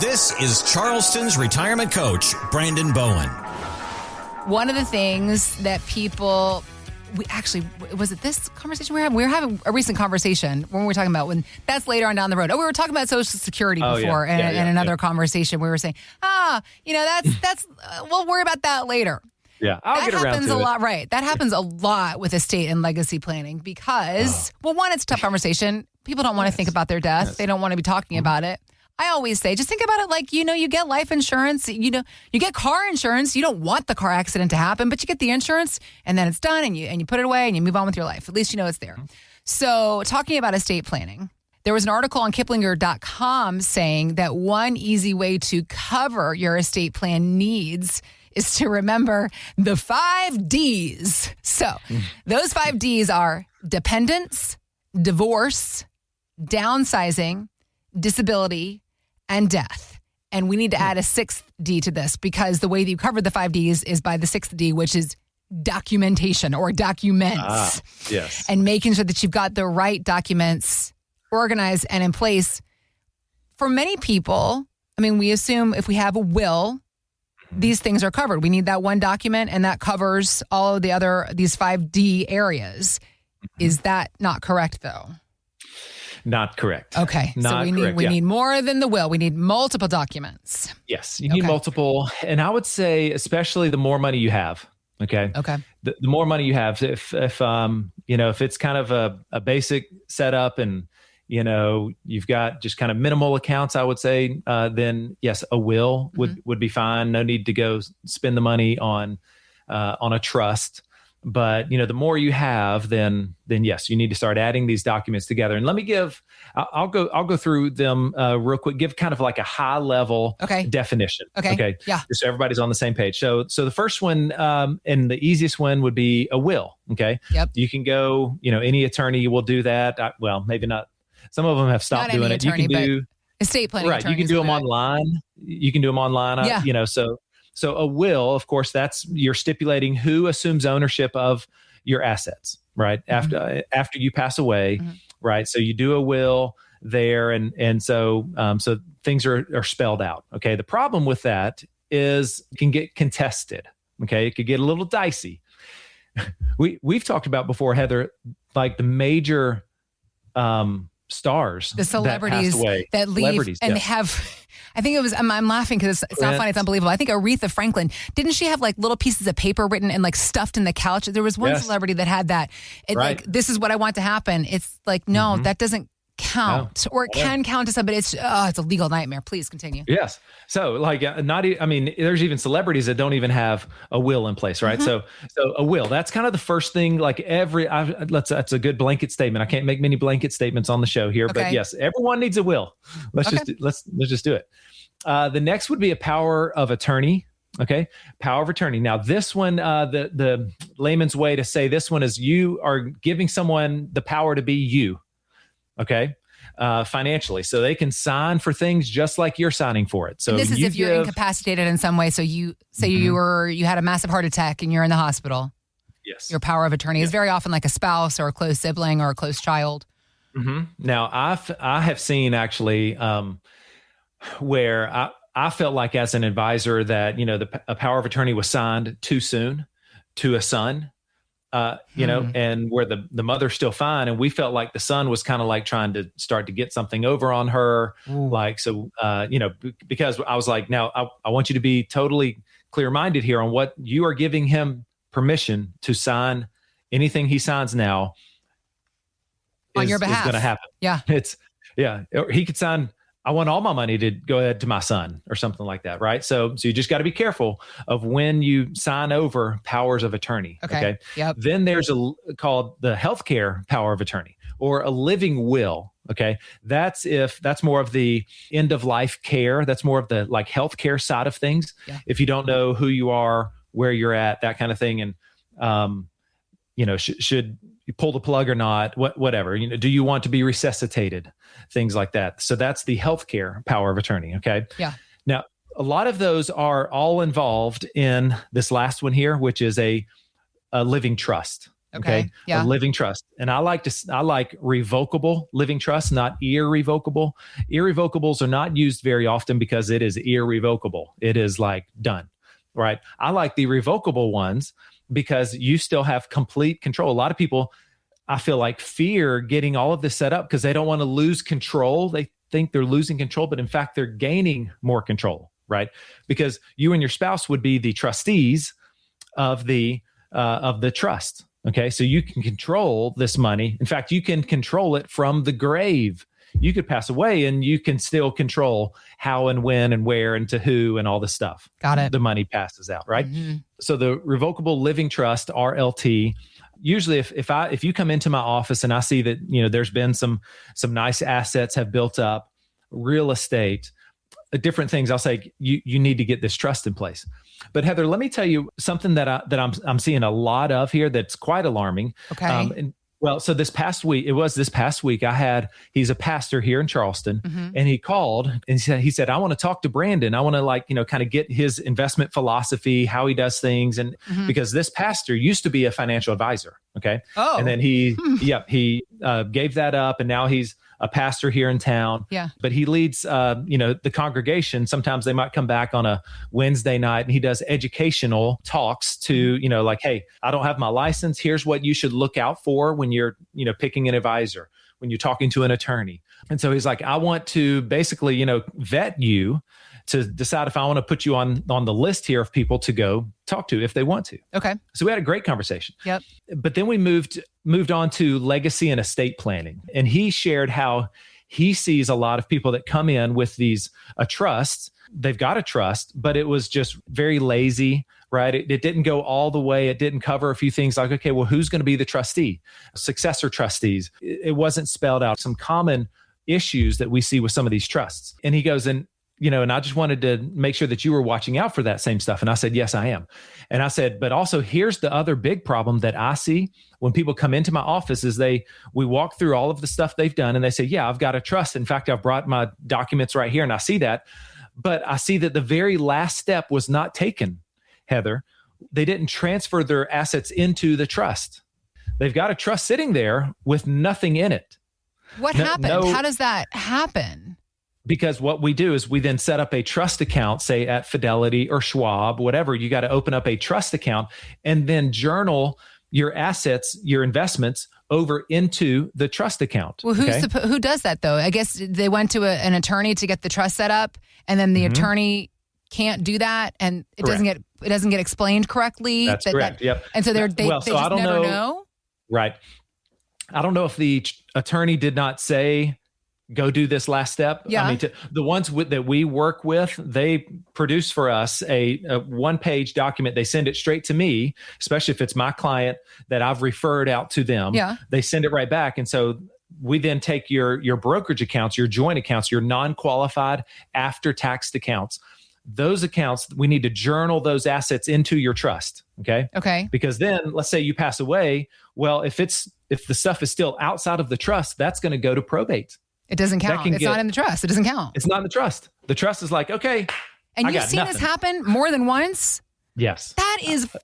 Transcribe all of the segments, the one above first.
This is Charleston's retirement coach, Brandon Bowen. One of the things that people, was it this conversation we were having? We were having a recent conversation when we were talking about when that's later on down the road. We were talking about Social Security before in another conversation. We were saying, that's we'll worry about that later. Yeah, I'll get around to it. That happens a lot, right? That happens a lot with estate and legacy planning because, one, it's a tough conversation. People don't want to think about their death. Yes. They don't want to be talking about it. I always say, just think about it like, you get life insurance, you get car insurance. You don't want the car accident to happen, but you get the insurance and then it's done and you put it away and you move on with your life. At least you know it's there. So talking about estate planning, there was an article on Kiplinger.com saying that one easy way to cover your estate plan needs is to remember the 5 Ds. So those 5 Ds are dependence, divorce, downsizing, disability, and death. And we need to add a 6th D to this because the way that you covered the 5 Ds is by the 6th D, which is documentation or documents. Yes. And making sure that you've got the right documents organized and in place. For many people, we assume if we have a will, these things are covered. We need that one document and that covers all of these 5D areas. Is that not correct though? Not correct. Okay. So we need more than the will. We need multiple documents. Yes, you need multiple. And I would say, especially the more money you have. Okay. Okay. The more money you have, if it's kind of a basic setup and, you've got just kind of minimal accounts, I would say, then yes, a will would be fine. No need to go spend the money on a trust. But, the more you have, then yes, you need to start adding these documents together. And let me I'll go through them real quick, give kind of like a high level definition. Okay. Yeah. Just so everybody's on the same page. So the first one and the easiest one would be a will. Okay. Yep. You can go, any attorney will do that. Maybe not. Some of them have stopped doing it. Attorney, you can do estate planning. Right. You can do them online. Yeah. So a will, of course, that's you're stipulating who assumes ownership of your assets, right? After you pass away, right? So you do a will there, and so things are spelled out. Okay. The problem with that is it can get contested. Okay, it could get a little dicey. We've talked about before, Heather, like the major stars, the celebrities that leave and have. I think it was, I'm laughing because it's not funny. It's unbelievable. I think Aretha Franklin, didn't she have like little pieces of paper written and like stuffed in the couch? There was one celebrity that had that. Like, this is what I want to happen. It's like, no, that doesn't count or it can count to somebody. It's a legal nightmare. Please continue. Yes. So there's even celebrities that don't even have a will in place, right? So a will, that's kind of the first thing, like that's a good blanket statement. I can't make many blanket statements on the show here, but yes, everyone needs a will. Let's just do it. The next would be a power of attorney. Okay. Power of attorney. Now this one, the layman's way to say this one is you are giving someone the power to be you. Okay. Financially. So they can sign for things just like you're signing for it. So and this is if you're incapacitated in some way. So you say you had a massive heart attack and you're in the hospital. Yes. Your power of attorney is very often like a spouse or a close sibling or a close child. Now I have seen actually, where I felt like as an advisor that, a power of attorney was signed too soon to a son. And where the mother's still fine. And we felt like the son was kind of like trying to start to get something over on her. Because I was like, now I want you to be totally clear-minded here on what you are giving him permission to sign. Anything he signs now on your behalf is going to happen. Yeah. He could sign, I want all my money to go ahead to my son or something like that, right? So you just got to be careful of when you sign over powers of attorney. Okay. Yep. Then there's called the healthcare power of attorney or a living will. Okay. That's more of the end of life care. That's more of the like healthcare side of things. Yeah. If you don't know who you are, where you're at, that kind of thing. And, should you pull the plug or not, whatever, do you want to be resuscitated? Things like that. So that's the healthcare power of attorney. Okay. Yeah. Now, a lot of those are all involved in this last one here, which is a living trust. Okay. Yeah. A living trust. And I like revocable living trust, not irrevocable. Irrevocables are not used very often because it is irrevocable. It is like done, right? I like the revocable ones because you still have complete control. A lot of people, I feel like, fear getting all of this set up because they don't want to lose control. They think they're losing control, but in fact, they're gaining more control, right? Because you and your spouse would be the trustees of the trust. Okay. So you can control this money. In fact, you can control it from the grave. You could pass away and you can still control how and when and where and to who and all this stuff. Got it. The money passes out, right? Mm-hmm. So the revocable living trust, RLT, usually if you come into my office and I see that, there's been some nice assets have built up, real estate, different things, I'll say, you need to get this trust in place. But Heather, let me tell you something that I'm seeing a lot of here that's quite alarming. Okay. So this past week, he's a pastor here in Charleston, Mm-hmm. and he called and he said, I want to talk to Brandon. I want to kind of get his investment philosophy, how he does things. And Mm-hmm. because this pastor used to be a financial advisor. Okay. Oh. And then he gave that up, and now he's a pastor here in town. Yeah. But he leads, the congregation. Sometimes they might come back on a Wednesday night and he does educational talks to, like, hey, I don't have my license. Here's what you should look out for when you're, picking an advisor, when you're talking to an attorney. And so he's like, I want to basically, vet you to decide if I want to put you on the list here of people to go talk to if they want to. Okay. So we had a great conversation. Yep. But then we moved on to legacy and estate planning. And he shared how he sees a lot of people that come in with these trusts. They've got a trust, but it was just very lazy, right? It didn't go all the way. It didn't cover a few things like, okay, well, who's going to be the trustee? Successor trustees. It wasn't spelled out. Some common issues that we see with some of these trusts. And he goes, and I just wanted to make sure that you were watching out for that same stuff. And I said, yes, I am. And I said, but also here's the other big problem that I see when people come into my office is we walk through all of the stuff they've done and they say, yeah, I've got a trust. In fact, I've brought my documents right here and I see that. But I see that the very last step was not taken, Heather. They didn't transfer their assets into the trust. They've got a trust sitting there with nothing in it. What happened? How does that happen? Because what we do is we then set up a trust account, say at Fidelity or Schwab, whatever. You got to open up a trust account and then journal your assets, your investments over into the trust account. Well, who does that though? I guess they went to an attorney to get the trust set up, and then the attorney can't do that, and it doesn't get explained correctly. That's correct. Yep. And so they just never know. Right. I don't know if the attorney did not say, go do this last step. Yeah. I mean, the ones that we work with, they produce for us a one-page document. They send it straight to me, especially if it's my client that I've referred out to them. Yeah. They send it right back. And so we then take your brokerage accounts, your joint accounts, your non-qualified after-taxed accounts. Those accounts, we need to journal those assets into your trust. Okay. Okay. Because then let's say you pass away. Well, if the stuff is still outside of the trust, that's going to go to probate. It doesn't count. It's not in the trust. It doesn't count. It's not in the trust. The trust is like, okay. And you've seen this happen more than once? Yes. That is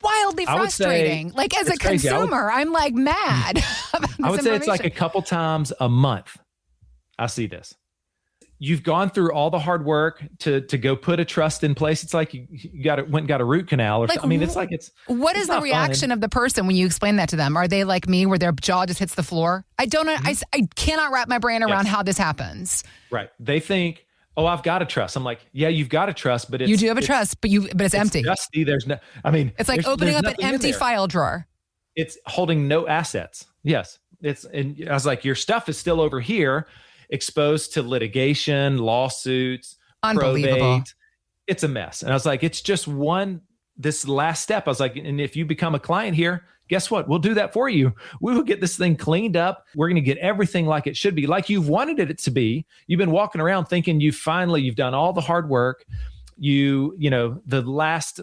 wildly frustrating. Like as a consumer, I'm like mad about this I would say it's like a couple times a month. I see this. You've gone through all the hard work to go put a trust in place. It's like you went and got a root canal or something. I mean, what is the reaction of the person when you explain that to them? Are they like me where their jaw just hits the floor? I don't know. I cannot wrap my brain around how this happens. Right. They think, oh, I've got a trust. I'm like, yeah, you've got a trust, but you do have a trust, but it's empty. Dusty. It's like opening up an empty file drawer. It's holding no assets. Yes. And I was like, your stuff is still over here, exposed to litigation, lawsuits, unbelievable. Probate. It's a mess. And I was like, it's just this last step. I was like, and if you become a client here, guess what? We'll do that for you. We will get this thing cleaned up. We're going to get everything like it should be, like you've wanted it to be. You've been walking around thinking you've done all the hard work. The last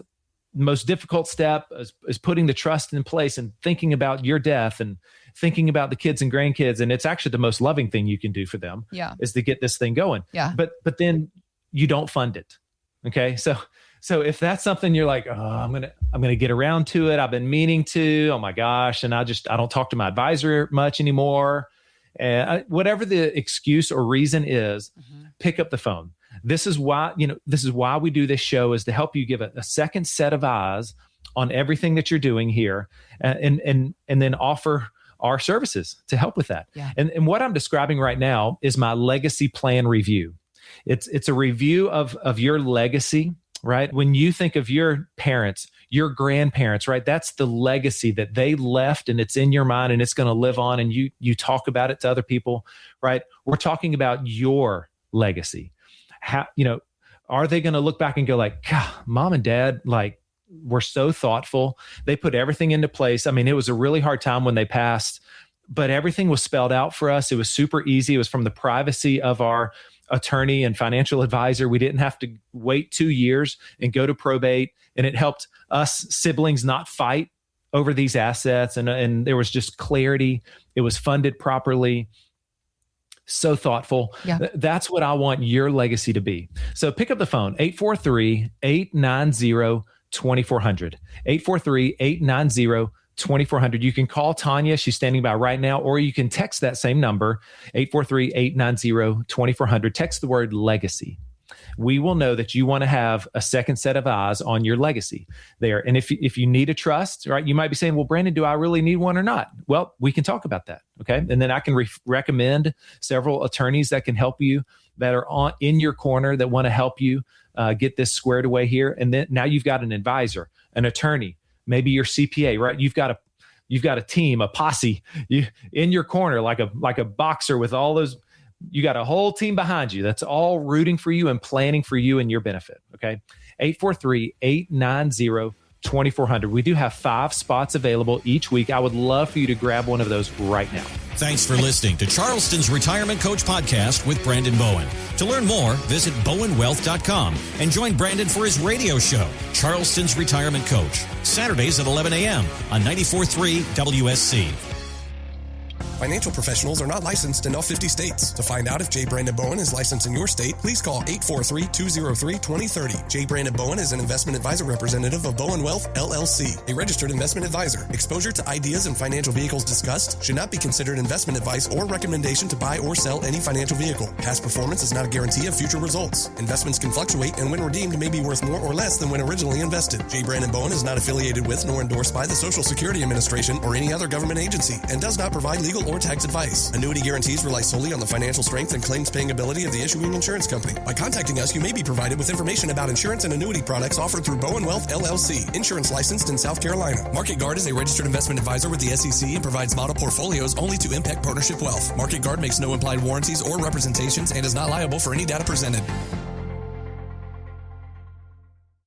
most difficult step is putting the trust in place and thinking about your death and thinking about the kids and grandkids. And it's actually the most loving thing you can do for them is to get this thing going. Yeah. But then you don't fund it. Okay. So So if that's something you're like, oh, I'm gonna get around to it. I've been meaning to. Oh my gosh, and I don't talk to my advisor much anymore. And whatever the excuse or reason is, pick up the phone. This is why we do this show, is to help you give a second set of eyes on everything that you're doing here, and then offer our services to help with that. Yeah. And what I'm describing right now is my legacy plan review. It's a review of your legacy, right? When you think of your parents, your grandparents, right? That's the legacy that they left, and it's in your mind, and it's going to live on, and you talk about it to other people, right? We're talking about your legacy. How, are they going to look back and go like, God, mom and dad, like, were so thoughtful. They put everything into place. I mean, it was a really hard time when they passed, but everything was spelled out for us. It was super easy. It was from the privacy of our attorney and financial advisor. We didn't have to wait 2 years and go to probate, and it helped us siblings not fight over these assets. And there was just clarity. It was funded properly. So thoughtful. Yeah. That's what I want your legacy to be. So pick up the phone, 843-890-2400, 843-890-2400. You can call Tanya. She's standing by right now, or you can text that same number, 843-890-2400. Text the word legacy. We will know that you want to have a second set of eyes on your legacy there. And if you need a trust, right, you might be saying, well, Brandon, do I really need one or not? Well, we can talk about that. Okay. And then I can recommend several attorneys that can help you, that are in your corner, that want to help you get this squared away here. And then now you've got an advisor, an attorney, maybe your CPA, right? You've got a team, a posse in your corner, like a boxer with all those. You got a whole team behind you that's all rooting for you and planning for you and your benefit. Okay. 843-890-2400. We do have 5 spots available each week. I would love for you to grab one of those right now. Thanks for listening to Charleston's Retirement Coach Podcast with Brandon Bowen. To learn more, visit bowenwealth.com and join Brandon for his radio show, Charleston's Retirement Coach, Saturdays at 11 a.m. on 94.3 WSC. Financial professionals are not licensed in all 50 states. To find out if J. Brandon Bowen is licensed in your state, please call 843-203-2030. J. Brandon Bowen is an investment advisor representative of Bowen Wealth, LLC, a registered investment advisor. Exposure to ideas and financial vehicles discussed should not be considered investment advice or recommendation to buy or sell any financial vehicle. Past performance is not a guarantee of future results. Investments can fluctuate, and when redeemed may be worth more or less than when originally invested. J. Brandon Bowen is not affiliated with nor endorsed by the Social Security Administration or any other government agency, and does not provide legal or tax advice. Annuity guarantees rely solely on the financial strength and claims paying ability of the issuing insurance company. By contacting us, you may be provided with information about insurance and annuity products offered through Bowen Wealth, LLC, insurance licensed in South Carolina. Market Guard is a registered investment advisor with the SEC and provides model portfolios only to Impact Partnership Wealth. Market Guard makes no implied warranties or representations and is not liable for any data presented.